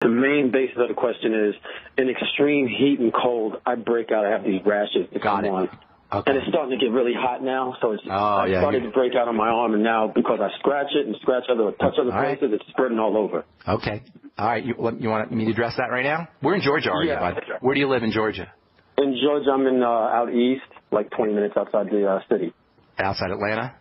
The main basis of the question is, in extreme heat and cold, I break out. I have these rashes that come on. Okay. And it's starting to get really hot now, so it's starting to break out on my arm, and now because I scratch it and scratch touch other places, it's spreading all over. Okay. All right. You want me to address that right now? We're in Georgia, are you? Where do you live in Georgia? In Georgia, I'm in out east, like 20 minutes outside the city. Outside Atlanta?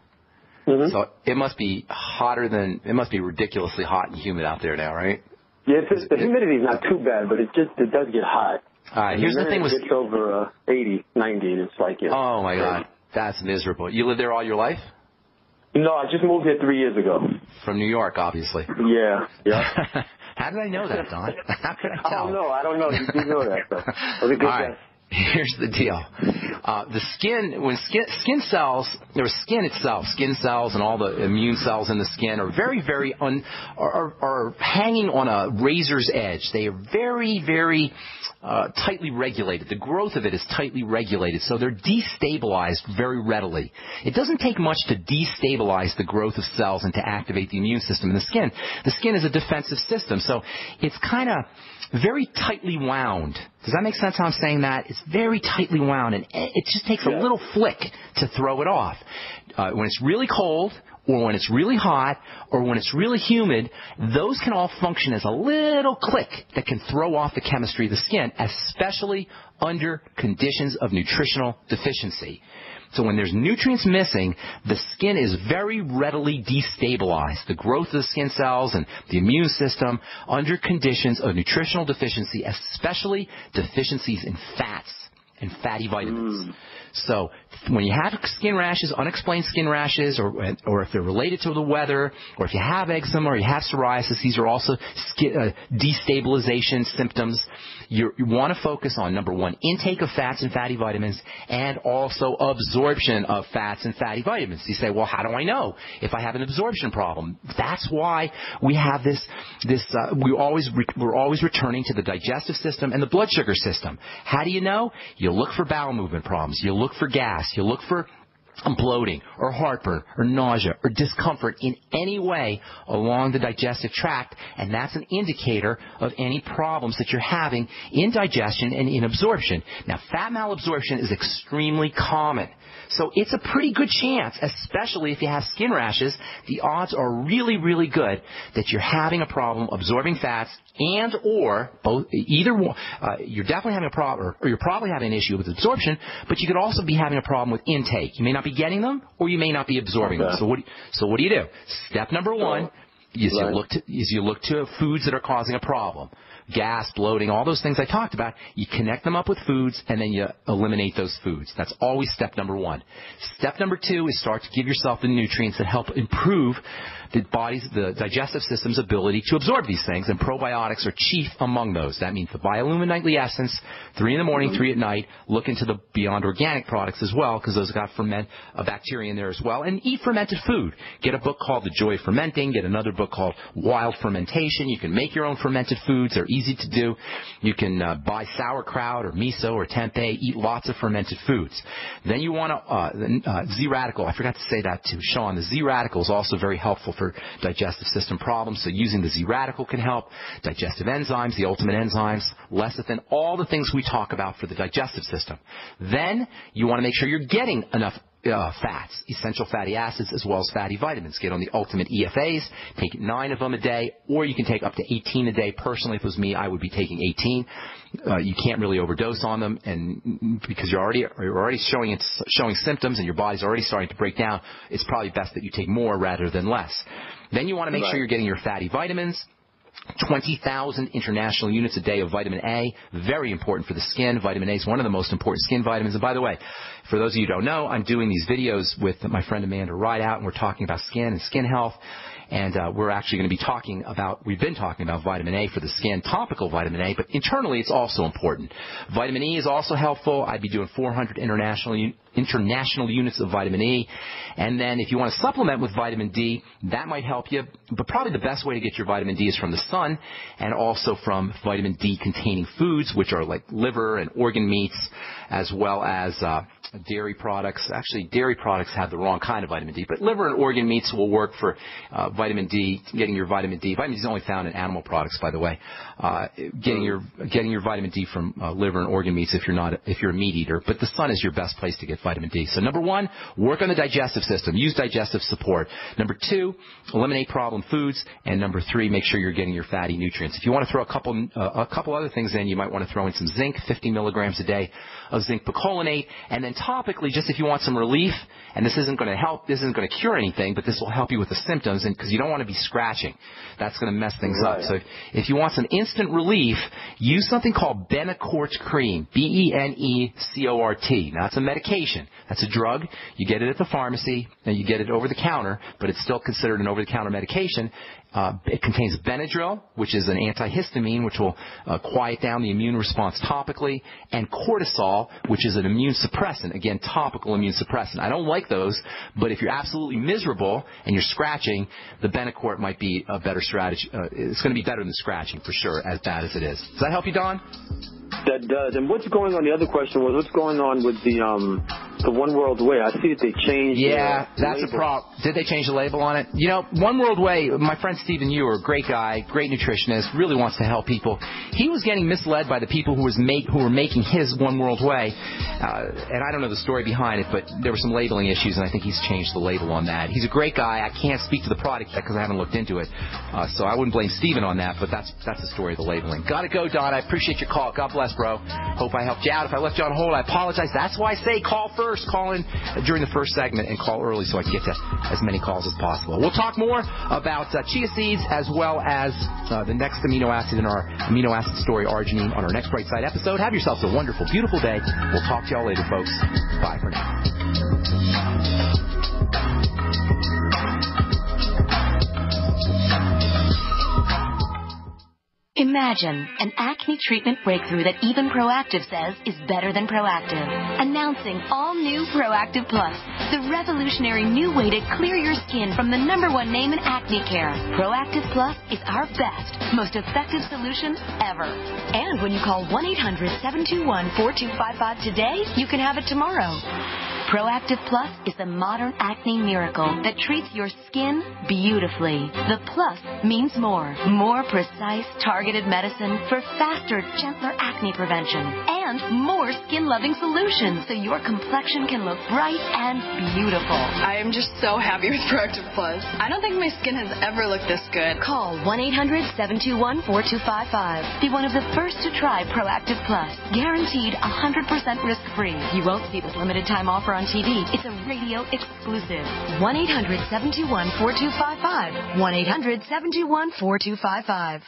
Mm-hmm. So it must be it must be ridiculously hot and humid out there now, right? Yeah, the humidity is not too bad, but it does get hot. All right, here's the thing with... It gets over 80, 90, and it's like... oh, my God. That's miserable. You lived there all your life? No, I just moved here 3 years ago. From New York, obviously. Yeah. How did I know that, Don? How could I tell? I don't know. You do know that, though. That was a good guess. Here's the deal. The skin, when skin cells, or skin itself, skin cells and all the immune cells in the skin are very, very are hanging on a razor's edge. They are very, very tightly regulated. The growth of it is tightly regulated, so they're destabilized very readily. It doesn't take much to destabilize the growth of cells and to activate the immune system in the skin. The skin is a defensive system, so it's kind of very tightly wound. Does that make sense how I'm saying that? It's very tightly wound, and it just takes a little flick to throw it off. When it's really cold, or when it's really hot, or when it's really humid, those can all function as a little click that can throw off the chemistry of the skin, especially under conditions of nutritional deficiency. So when there's nutrients missing, the skin is very readily destabilized. The growth of the skin cells and the immune system under conditions of nutritional deficiency, especially deficiencies in fats and fatty vitamins. So when you have skin rashes, unexplained skin rashes, or if they're related to the weather, or if you have eczema or you have psoriasis, these are also skin, destabilization symptoms. You want to focus on, number one, intake of fats and fatty vitamins, and also absorption of fats and fatty vitamins. You say, well, how do I know if I have an absorption problem? That's why we have we're always returning to the digestive system and the blood sugar system. How do you know? You look for bowel movement problems. You look for gas. You look for bloating or heartburn or nausea or discomfort in any way along the digestive tract, and that's an indicator of any problems that you're having in digestion and in absorption. Now, fat malabsorption is extremely common, so it's a pretty good chance, especially if you have skin rashes, the odds are really, really good that you're having a problem absorbing fats and or both, either one. You're definitely having a problem, or you're probably having an issue with absorption, but you could also be having a problem with intake. You may not be getting them, or you may not be absorbing them. So what do you do? Step number one is you look to foods that are causing a problem. Gas, bloating, all those things I talked about, you connect them up with foods, and then you eliminate those foods. That's always step number one. Step number two is start to give yourself the nutrients that help improve the digestive system's ability to absorb these things, and probiotics are chief among those. That means the Biolumin Nightly Essence, 3 in the morning, 3 at night. Look into the Beyond Organic products as well, because those have got bacteria in there as well. And eat fermented food. Get a book called The Joy of Fermenting. Get another book called Wild Fermentation. You can make your own fermented foods. They're easy to do. You can buy sauerkraut or miso or tempeh. Eat lots of fermented foods. Then you want to Z-Radical. I forgot to say that to Sean. The Z-Radical is also very helpful for digestive system problems. So using the Z-Radical can help. Digestive enzymes, the ultimate enzymes, lecithin, all the things we talk about for the digestive system. Then you want to make sure you're getting enough fats, essential fatty acids, as well as fatty vitamins. Get on the ultimate EFAs, take 9 of them a day, or you can take up to 18 a day. Personally, if it was me, I would be taking 18. You can't really overdose on them, and because you're already showing symptoms and your body's already starting to break down, it's probably best that you take more rather than less. Then you want to make sure you're getting your fatty vitamins. 20,000 international units a day of vitamin A, very important for the skin. Vitamin A is one of the most important skin vitamins. And by the way, for those of you who don't know, I'm doing these videos with my friend Amanda Rideout, and we're talking about skin and skin health. And we're actually going to be we've been talking about vitamin A for the skin, topical vitamin A, but internally it's also important. Vitamin E is also helpful. I'd be doing 400 international units of vitamin E. And then if you want to supplement with vitamin D, that might help you. But probably the best way to get your vitamin D is from the sun, and also from vitamin D containing foods, which are like liver and organ meats, as well as dairy products. Actually, dairy products have the wrong kind of vitamin D, but liver and organ meats will work for vitamin D, getting your vitamin D. Vitamin D is only found in animal products, by the way. Getting your vitamin D from liver and organ meats if you're a meat eater. But the sun is your best place to get vitamin D. So number 1, work on the digestive system. Use digestive support. Number 2, eliminate problem foods. And number 3, make sure you're getting your fatty nutrients. If you want to throw a couple other things in, you might want to throw in some zinc, 50 milligrams a day of zinc picolinate, and then topically, just if you want some relief, and this isn't going to help, this isn't going to cure anything, but this will help you with the symptoms, and because you don't want to be scratching. That's going to mess things up. So if you want some instant relief, use something called Benecort cream, Benecort. Now, that's a medication. That's a drug. You get it at the pharmacy, and you get it over the counter, but it's still considered an over-the-counter medication. It contains Benadryl, which is an antihistamine, which will quiet down the immune response topically, and cortisol, which is an immune suppressant, again, topical immune suppressant. I don't like those, but if you're absolutely miserable and you're scratching, the Benecort might be a better strategy. It's going to be better than scratching, for sure, as bad as it is. Does that help you, Don? That does. And what's going on? The other question was, what's going on with the One World Way? I see that they changed. Yeah, that's a problem. Did they change the label on it? You know, One World Way. My friend Stephen Ewer, great guy, great nutritionist, really wants to help people. He was getting misled by the people who were making his One World Way, and I don't know the story behind it, but there were some labeling issues, and I think he's changed the label on that. He's a great guy. I can't speak to the product yet because I haven't looked into it, so I wouldn't blame Stephen on that. But that's the story of the labeling. Gotta go, Don. I appreciate your call. God bless, bro. Hope I helped you out. If I left you on hold, I apologize. That's why I say call first. Call in during the first segment and call early so I can get to as many calls as possible. We'll talk more about chia seeds as well as the next amino acid in our amino acid story, arginine, on our next Bright Side episode. Have yourselves a wonderful, beautiful day. We'll talk to y'all later, folks. Bye for now. Imagine an acne treatment breakthrough that even Proactive says is better than Proactive. Announcing all new Proactive Plus, the revolutionary new way to clear your skin from the #1 name in acne care. Proactive Plus is our best, most effective solution ever. And when you call 1-800-721-4255 today, you can have it tomorrow. Proactive Plus is the modern acne miracle that treats your skin beautifully. The plus means more precise, targeted medicine for faster, gentler acne prevention, and more skin-loving solutions so your complexion can look bright and beautiful. I am just so happy with Proactive Plus. I don't think my skin has ever looked this good. Call 1-800-721-4255. Be one of the first to try Proactive Plus. Guaranteed 100% risk-free. You won't see this limited time offer on TV. It's a radio exclusive. 1-800-721-4255. 1-800-721-4255.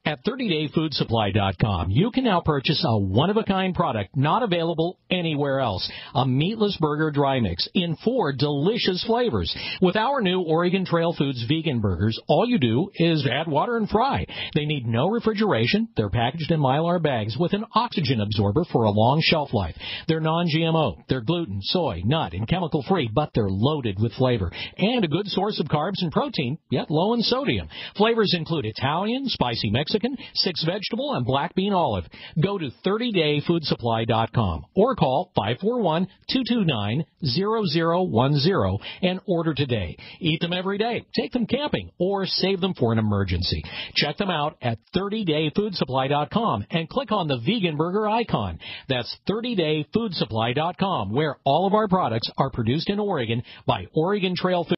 At 30dayfoodsupply.com, you can now purchase a one-of-a-kind product not available anywhere else. A meatless burger dry mix in 4 delicious flavors. With our new Oregon Trail Foods vegan burgers, all you do is add water and fry. They need no refrigeration. They're packaged in Mylar bags with an oxygen absorber for a long shelf life. They're non-GMO. They're gluten, soy, nut, and chemical-free, but they're loaded with flavor. And a good source of carbs and protein, yet low in sodium. Flavors include Italian, spicy Mexican, 6 vegetable, and black bean olive. Go to 30dayfoodsupply.com or call 541-229-0010 and order today. Eat them every day, take them camping, or save them for an emergency. Check them out at 30dayfoodsupply.com and click on the vegan burger icon. That's 30dayfoodsupply.com, where all of our products are produced in Oregon by Oregon Trail Foods.